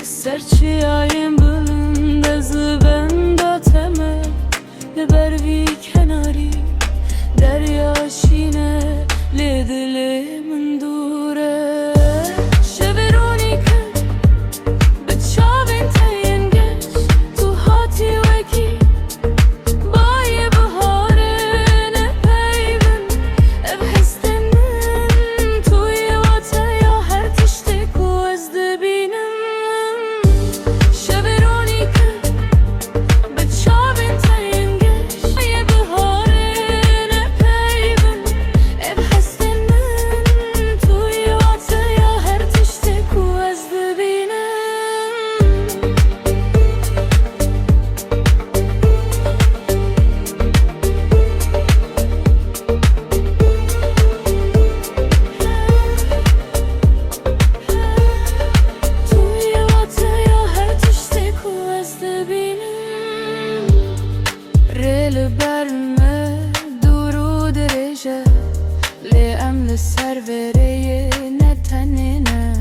Serci ayın bölümde zıbenda temel Bervi kenari derya şine ledile min dure Şeveronika bıçavin teyin geç tu hati veki Bayi baharın epeyvin ev hestenin tu yevate ya her tişte ku ezde binin سروري نتنينا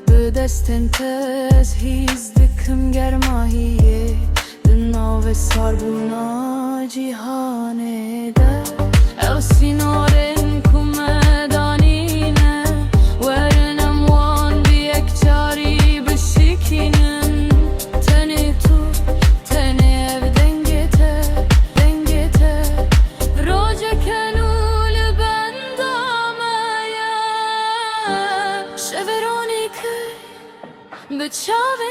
بدستن تزهيز دكم گرماهیه دناو ساربونا جیهانه ده السینارن کمدانینه ورنم وان بیکچاری بشکینن تنی تو تنی ev dengete roca kanul Şeveronika bıçağı